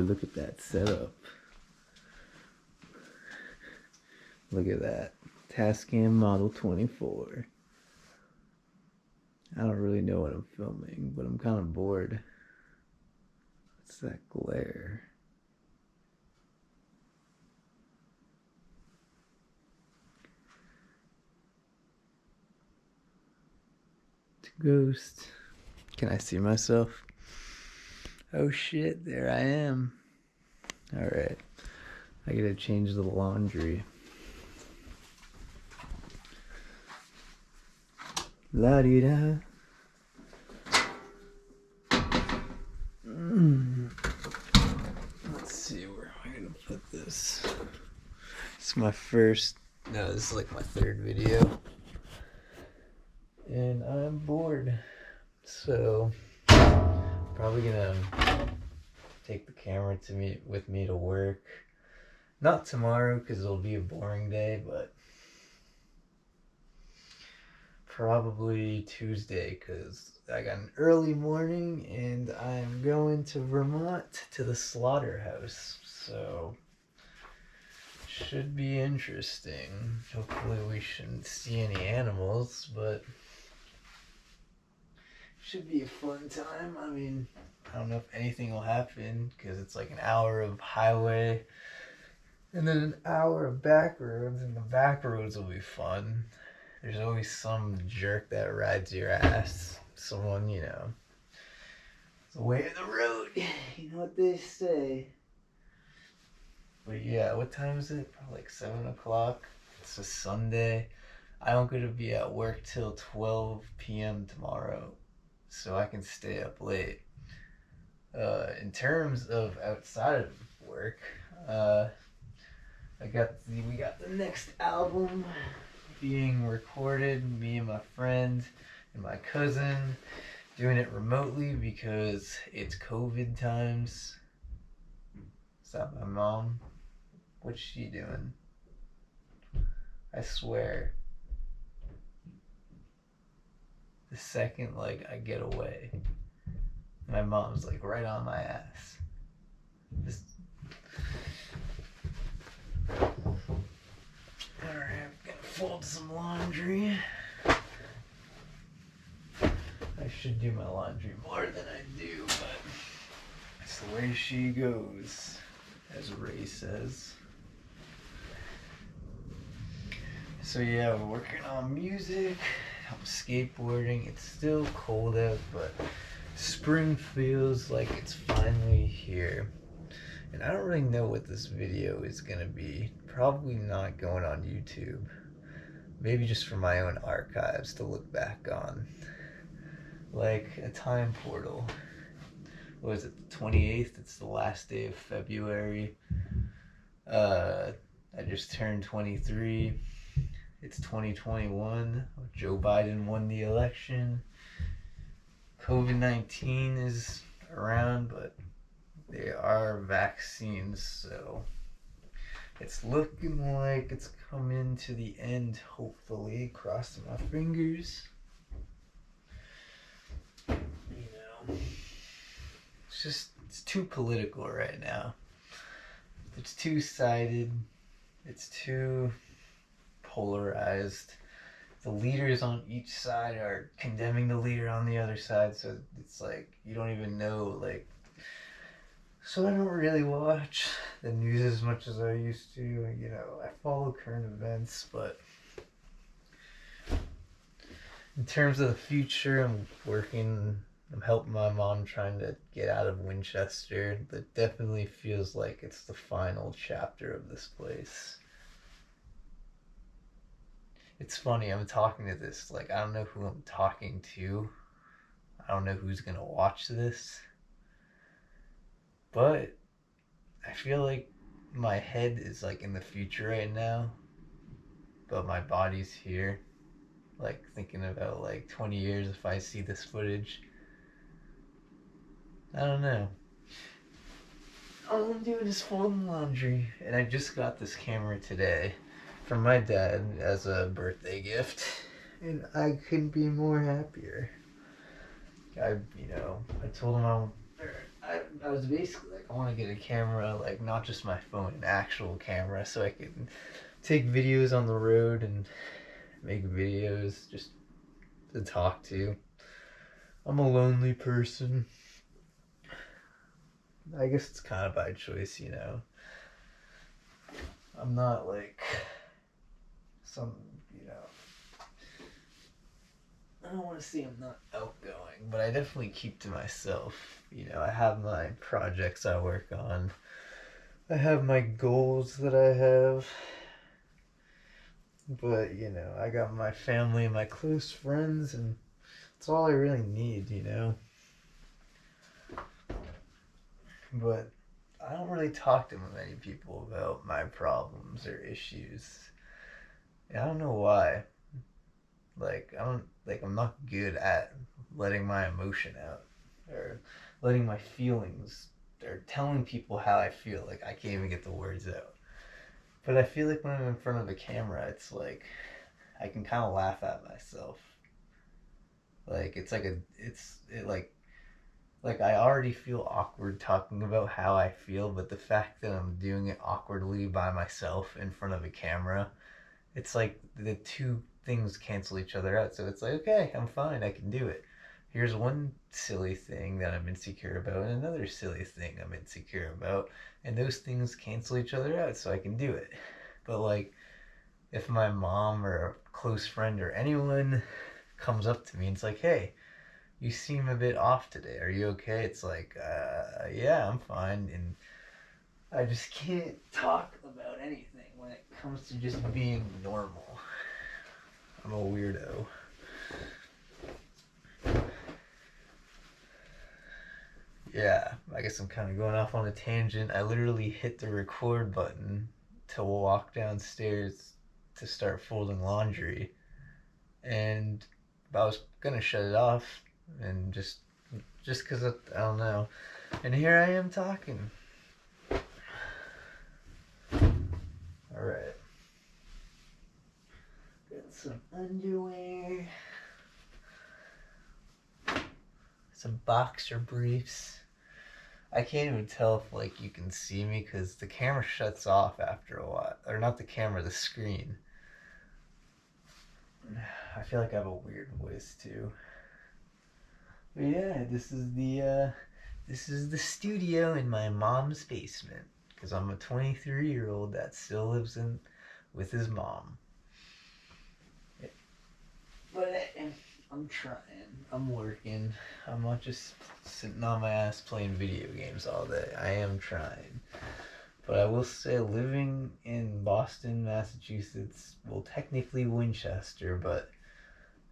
look at that setup. Look at that. Tascam Model 24. I don't really know what I'm filming, but I'm kind of bored. What's that glare? It's a ghost. Can I see myself? Oh shit, there I am. Alright. I gotta change the laundry. La-di-da. Let's see, where am I gonna put this? It's my first, no, this is like my third video. And I'm bored. So, probably gonna take the camera with me to work. Not tomorrow, because it'll be a boring day, but probably Tuesday, because I got an early morning and I'm going to Vermont to the slaughterhouse. So, should be interesting. Hopefully we shouldn't see any animals, but should be a fun time. I mean, I don't know if anything will happen, because it's like an hour of highway and then an hour of back roads, and the back roads will be fun. There's always some jerk that rides your ass. Someone, you know. It's the way of the road. You know what they say. But yeah, what time is it? Probably like 7 o'clock. It's a Sunday. I don't get to be at work till 12 p.m. tomorrow, so I can stay up late. In terms of outside of work, we got the next album being recorded, me and my friend and my cousin, doing it remotely because it's COVID times. Is that my mom? What's she doing? I swear, the second like I get away, my mom's like right on my ass. Alright, I'm gonna fold some laundry. I should do my laundry more than I do, but it's the way she goes, as Ray says. So yeah, we're working on music. I'm skateboarding. It's still cold out, but spring feels like it's finally here. And I don't really know what this video is gonna be. Probably not going on YouTube. Maybe just for my own archives to look back on. Like a time portal. What was it, the 28th? It's the last day of February. I just turned 23. It's 2021. Joe Biden won the election. COVID-19 is around, but there are vaccines, so it's looking like it's coming to the end, hopefully. Crossing my fingers. You know, it's too political right now. It's two-sided. It's too polarized. The leaders on each side are condemning the leader on the other side, so it's like you don't even know, like. So I don't really watch the news as much as I used to. You know, I follow current events, but in terms of the future, I'm helping my mom trying to get out of Winchester. That definitely feels like it's the final chapter of this place. It's funny, I'm talking to this, like, I don't know who I'm talking to. I don't know who's gonna watch this. But I feel like my head is like in the future right now, but my body's here. Like thinking about like 20 years if I see this footage. I don't know. All I'm doing is folding laundry. And I just got this camera today from my dad as a birthday gift. And I couldn't be more happier. I told him I was basically like, I want to get a camera, like not just my phone, an actual camera, so I can take videos on the road and make videos just to talk to. I'm a lonely person. I guess it's kind of by choice, you know. I'm not like some, you know, I don't want to say I'm not outgoing, but I definitely keep to myself. You know, I have my projects I work on. I have my goals that I have. But, you know, I got my family and my close friends, and that's all I really need, you know. But I don't really talk to many people about my problems or issues. And I don't know why. Like, I'm not good at letting my emotion out or letting my feelings or telling people how I feel. Like, I can't even get the words out. But I feel like when I'm in front of a camera, it's like I can kind of laugh at myself. Like it's like like I already feel awkward talking about how I feel, but the fact that I'm doing it awkwardly by myself in front of a camera, it's like the two things cancel each other out. So it's like, okay, I'm fine, I can do it. Here's one silly thing that I'm insecure about, and another silly thing I'm insecure about, and those things cancel each other out, so I can do it. But like, if my mom or a close friend or anyone comes up to me and it's like, hey, you seem a bit off today. Are you okay? It's like, yeah, I'm fine. And I just can't talk about anything when it comes to just being normal. I'm a weirdo. Yeah, I guess I'm kind of going off on a tangent. I literally hit the record button to walk downstairs to start folding laundry. And I was gonna shut it off and just because I don't know. And here I am talking. All right. Got some underwear, some boxer briefs. I can't even tell if like you can see me because the camera shuts off after a while, or not the camera, the screen. I feel like I have a weird voice too. But yeah, this is the studio in my mom's basement because I'm a 23-year-old that still lives in with his mom. But I'm trying. I'm working. I'm not just sitting on my ass playing video games all day. I am trying. But I will say, living in Boston, Massachusetts, well, technically Winchester, but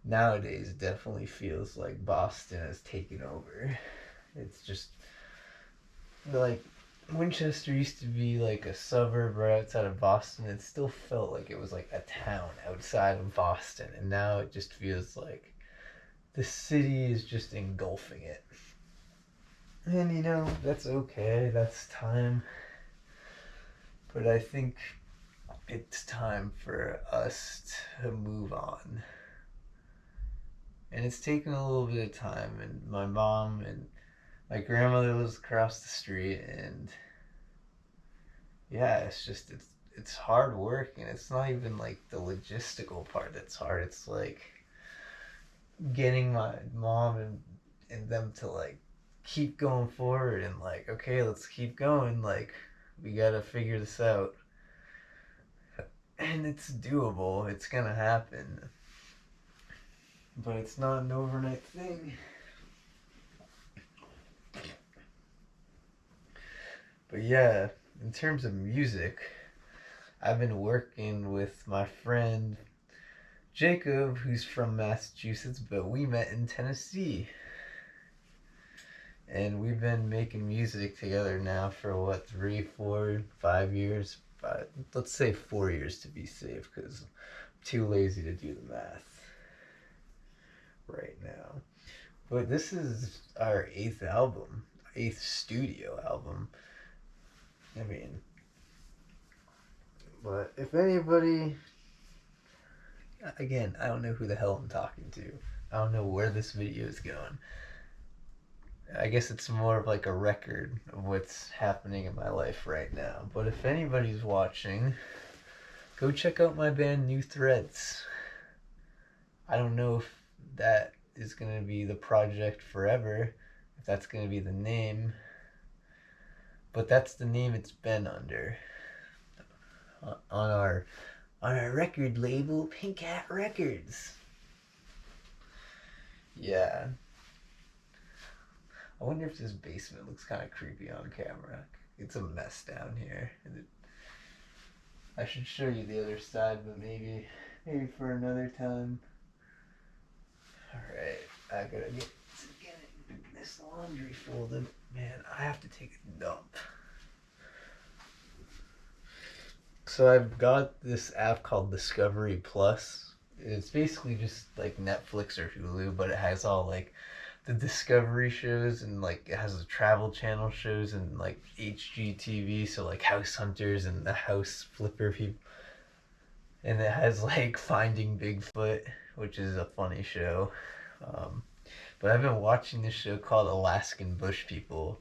nowadays definitely feels like Boston has taken over. It's just like Winchester used to be like a suburb right outside of Boston. It still felt like it was like a town outside of Boston, and now it just feels like the city is just engulfing it. And you know, that's okay, that's time. But I think it's time for us to move on. And it's taken a little bit of time, and my mom and my grandmother lives across the street, and yeah, it's hard work, and it's not even like the logistical part that's hard. It's like getting my mom and them to like keep going forward and like, okay, let's keep going, like we gotta figure this out. And it's doable, it's gonna happen, but it's not an overnight thing. But yeah, in terms of music, I've been working with my friend Jacob, who's from Massachusetts, but we met in Tennessee. And we've been making music together now for what, 3, 4, 5 years? Let's say 4 years to be safe, because I'm too lazy to do the math right now. But this is our 8th album, 8th studio album. I mean, but if anybody, again, I don't know who the hell I'm talking to. I don't know where this video is going. I guess it's more of like a record of what's happening in my life right now. But if anybody's watching, go check out my band New Threads. I don't know if that is going to be the project forever, if that's going to be the name, but that's the name it's been under on our record label, Pink Hat Records. Yeah. I wonder if this basement looks kind of creepy on camera. It's a mess down here. I should show you the other side, but maybe for another time. Alright, I gotta get this laundry folded. Man, I have to take a dump. So I've got this app called Discovery Plus. It's basically just like Netflix or Hulu, but it has all like the Discovery shows, and like it has the Travel Channel shows and like HGTV, so like House Hunters and the House Flipper people. And it has like Finding Bigfoot, which is a funny show. But I've been watching this show called Alaskan Bush People,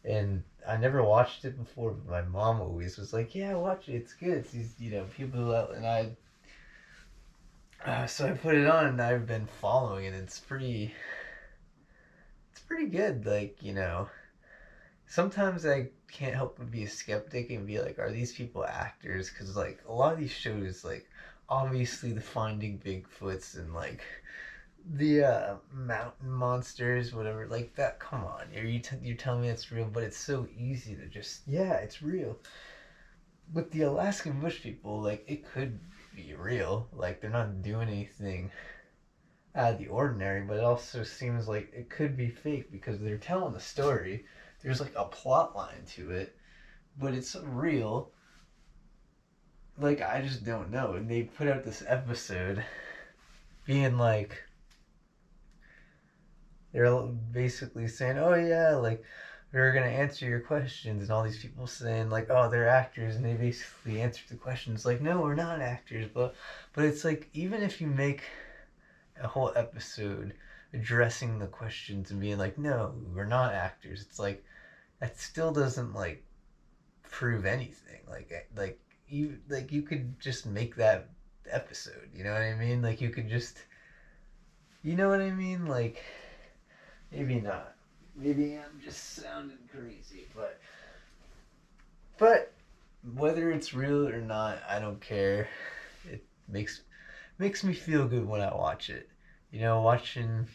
and I never watched it before, but my mom always was like, "Yeah, watch it. It's good. It's these, people out." And so I put it on, and I've been following it. It's pretty good. Like, sometimes I can't help but be a skeptic and be like, are these people actors? Because like a lot of these shows, like obviously the Finding Bigfoots and like the mountain monsters, whatever, like that. Come on, you're telling me it's real, but it's so easy to just, yeah, it's real. With the Alaskan Bush People, like it could be real. Like they're not doing anything out of the ordinary, but it also seems like it could be fake because they're telling the story. There's like a plot line to it, but it's real. Like I just don't know. And they put out this episode being like, they're basically saying, "Oh yeah, like we're gonna answer your questions," and all these people saying like, "Oh, they're actors," and they basically answered the questions like, "No, we're not actors," but it's like even if you make a whole episode addressing the questions and being like, "No, we're not actors," it's like that still doesn't like prove anything. You could just make that episode. You know what I mean? Like you could just, you know what I mean? Like maybe not. Maybe I'm just sounding crazy, but whether it's real or not, I don't care. It makes me feel good when I watch it. Watching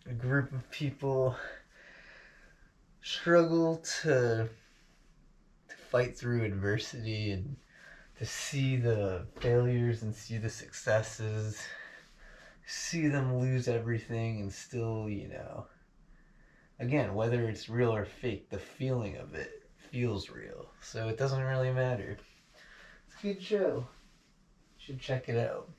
a group of people struggle to fight through adversity and to see the failures and see the successes, see them lose everything and still, again, whether it's real or fake, the feeling of it feels real. So it doesn't really matter. It's a good show. You should check it out.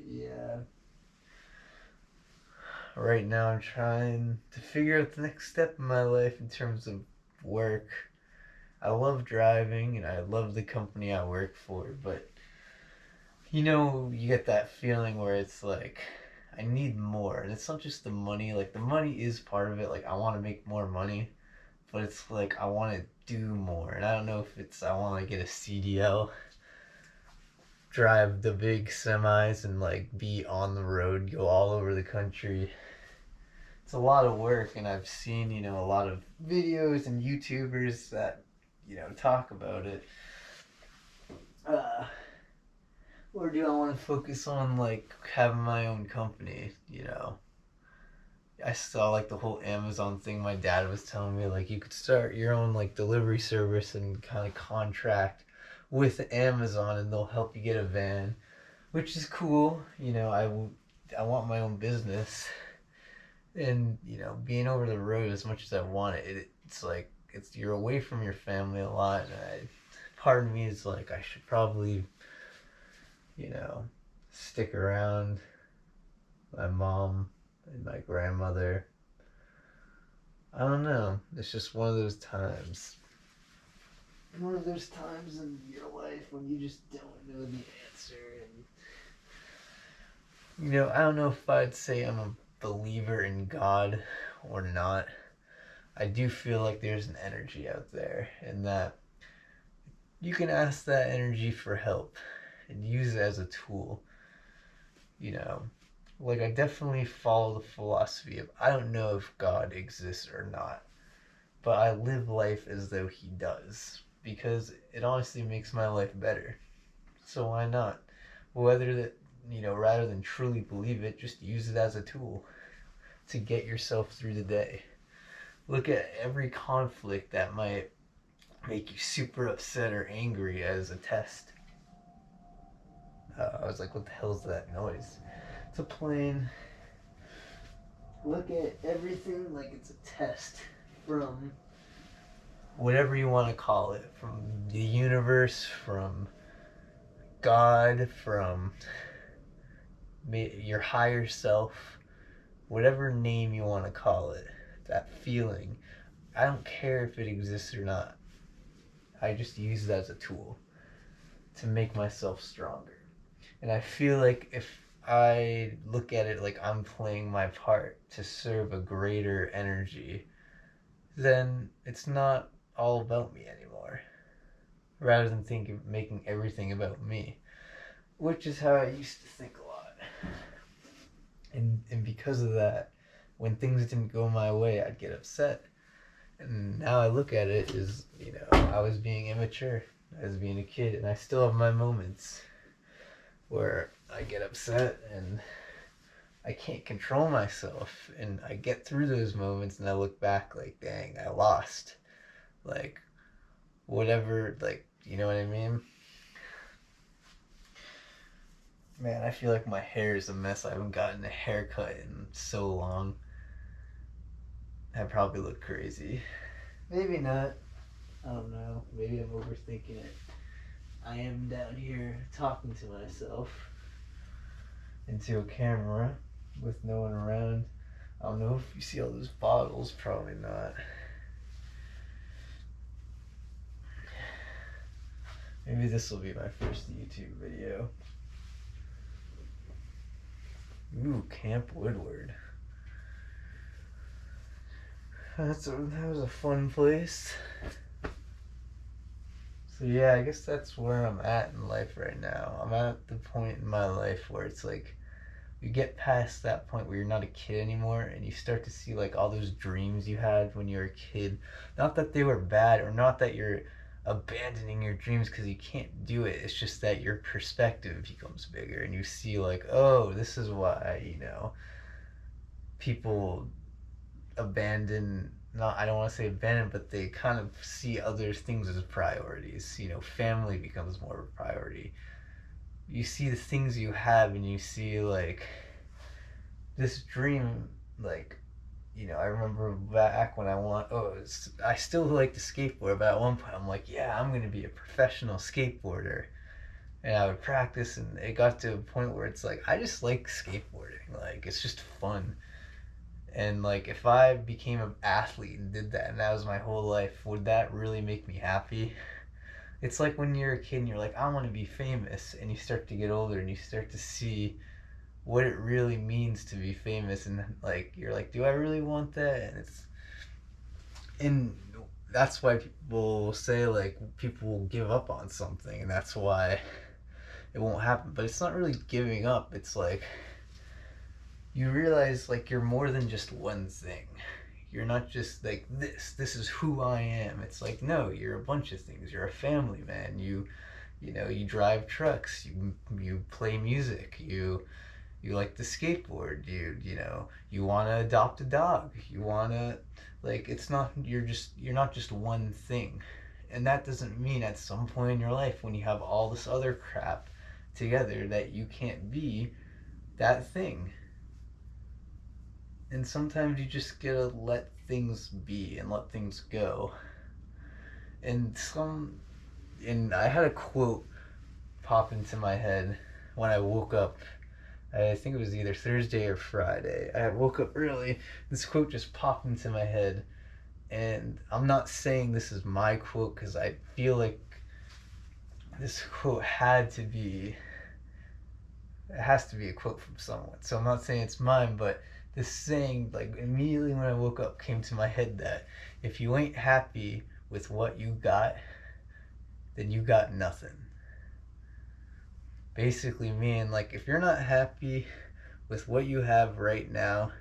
Yeah. Right now I'm trying to figure out the next step in my life in terms of work. I love driving and I love the company I work for, but you get that feeling where it's like I need more. And it's not just the money, like the money is part of it. Like I want to make more money, but it's like I want to do more. And I don't know if it's I want to get a CDL, drive the big semis and like be on the road, go all over the country. It's a lot of work, and I've seen, a lot of videos and YouTubers that, talk about it. Or do I want to focus on like having my own company? I saw like the whole Amazon thing. My dad was telling me like you could start your own like delivery service and kind of contract with Amazon, and they'll help you get a van, which is cool. I want my own business, and being over the road as much as I want it's like you're away from your family a lot, and part of me is like I should probably stick around my mom and my grandmother. I don't know. It's just one of those times. one of those times in your life when you just don't know the answer. And I don't know if I'd say I'm a believer in God or not. I do feel like there's an energy out there, and that you can ask that energy for help and use it as a tool. Like, I definitely follow the philosophy of, I don't know if God exists or not, but I live life as though he does, because it honestly makes my life better. So why not? Whether that, rather than truly believe it, just use it as a tool to get yourself through the day. Look at every conflict that might make you super upset or angry as a test. I was like, what the hell is that noise? It's a plane. Look at everything like it's a test from whatever you want to call it, from the universe, from God, from your higher self, whatever name you want to call it, that feeling. I don't care if it exists or not. I just use it as a tool to make myself stronger. And I feel like if I look at it like I'm playing my part to serve a greater energy, then it's not all about me anymore. Rather than making everything about me, which is how I used to think a lot. And because of that, when things didn't go my way, I'd get upset. And now I look at it as, I was being immature. I was being a kid, and I still have my moments where I get upset and I can't control myself, and I get through those moments and I look back like, dang, I lost. Like, whatever, like, you know what I mean? Man, I feel like my hair is a mess. I haven't gotten a haircut in so long. I probably look crazy. Maybe not. I don't know. Maybe I'm overthinking it. I am down here talking to myself into a camera with no one around. I don't know if you see all those bottles. Probably not. Maybe this will be my first YouTube video. Ooh, Camp Woodward. That was a fun place. So yeah, I guess that's where I'm at in life right now. I'm at the point in my life where it's like, you get past that point where you're not a kid anymore, and you start to see like all those dreams you had when you were a kid. Not that they were bad, or not that you're abandoning your dreams because you can't do it. It's just that your perspective becomes bigger, and you see like, oh, this is why, people abandon, not, I don't want to say abandon, but they kind of see other things as priorities. Family becomes more of a priority. You see the things you have, and you see like this dream, like, I remember back when I still like to skateboard, but at one point I'm like, yeah, I'm gonna be a professional skateboarder. And I would practice, and it got to a point where it's like, I just like skateboarding. Like, it's just fun. And like, if I became an athlete and did that, and that was my whole life, would that really make me happy? It's like when you're a kid and you're like, I want to be famous, and you start to get older and you start to see what it really means to be famous, and like, you're like, do I really want that? And that's why people will say like, people will give up on something, and that's why it won't happen. But it's not really giving up. It's like, you realize like, you're more than just one thing. You're not just like, this is who I am. It's like, no, you're a bunch of things. You're a family man. You drive trucks, you play music, you like to skateboard, you want to adopt a dog, you want to, like, it's not, you're not just one thing. And that doesn't mean at some point in your life, when you have all this other crap together, that you can't be that thing. And sometimes you just gotta let things be and let things go. And I had a quote pop into my head when I woke up. I think it was either Thursday or Friday. I woke up early. This quote just popped into my head, And I'm not saying this is my quote because I feel like this quote it has to be a quote from someone. So I'm not saying it's mine, but this saying, like, immediately when I woke up, came to my head that if you ain't happy with what you got, then you got nothing. Basically, meaning, like, if you're not happy with what you have right now,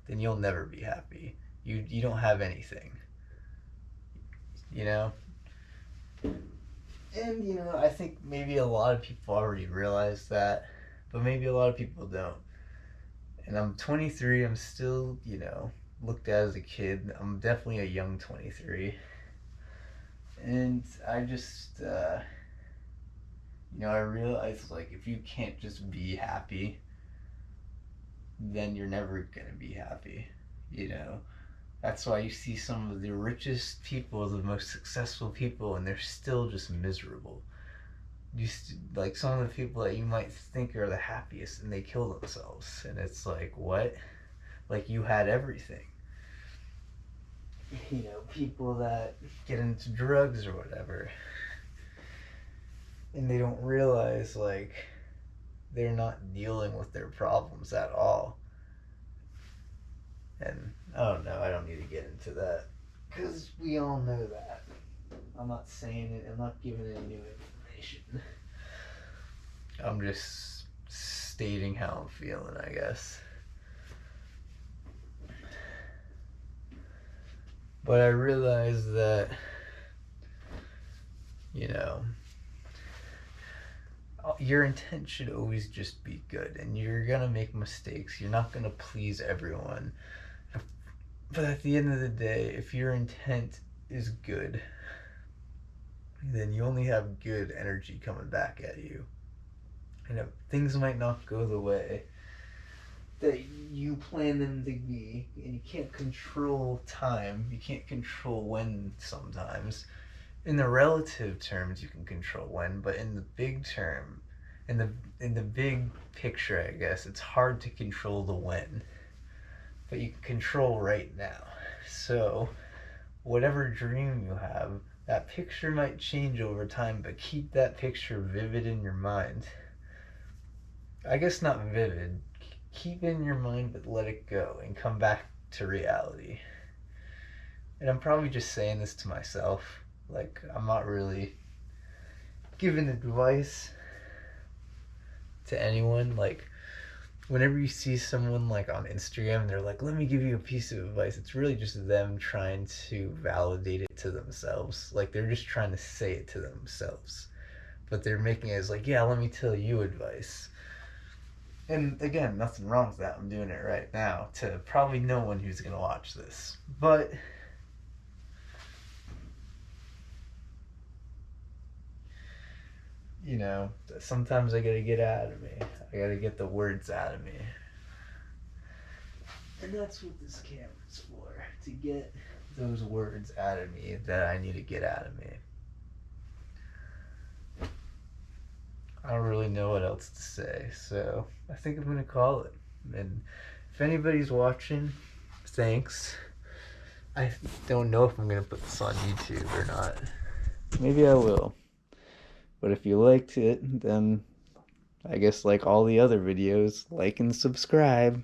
then you'll never be happy. You don't have anything. You know? And, I think maybe a lot of people already realize that, but maybe a lot of people don't. And I'm 23, I'm still, looked at as a kid. I'm definitely a young 23. And I just, I realized, like, if you can't just be happy, then you're never gonna be happy, That's why you see some of the richest people, the most successful people, and they're still just miserable. Like some of the people that you might think are the happiest, and they kill themselves, and it's like, what? Like, you had everything. People that get into drugs or whatever, and they don't realize, like, they're not dealing with their problems at all. And I don't know, I don't need to get into that, because we all know that. I'm not saying it, I'm not giving any new information. I'm just stating how I'm feeling, I guess. But I realize that, your intent should always just be good, and you're gonna make mistakes. You're not gonna please everyone. But at the end of the day, if your intent is good, then you only have good energy coming back at you. And if things might not go the way that you plan them to be, and you can't control time, you can't control when sometimes. In the relative terms, you can control when, but in the big term, in the big picture, I guess, it's hard to control the when. But you can control right now. So, whatever dream you have, that picture might change over time, but keep that picture vivid in your mind. I guess not vivid. Keep it in your mind, but let it go and come back to reality. And I'm probably just saying this to myself. Like, I'm not really giving advice to anyone. Like, whenever you see someone, like, on Instagram, they're like, let me give you a piece of advice, it's really just them trying to validate it to themselves. Like, they're just trying to say it to themselves, but they're making it as like, yeah, let me tell you advice. And again, nothing wrong with that. I'm doing it right now to probably no one who's gonna watch this, but sometimes I gotta get out of me. I gotta get the words out of me. And that's what this camera's for, to get those words out of me that I need to get out of me. I don't really know what else to say, so I think I'm gonna call it. And if anybody's watching, thanks. I don't know if I'm gonna put this on YouTube or not. Maybe I will. But if you liked it, then I guess, like all the other videos, like and subscribe.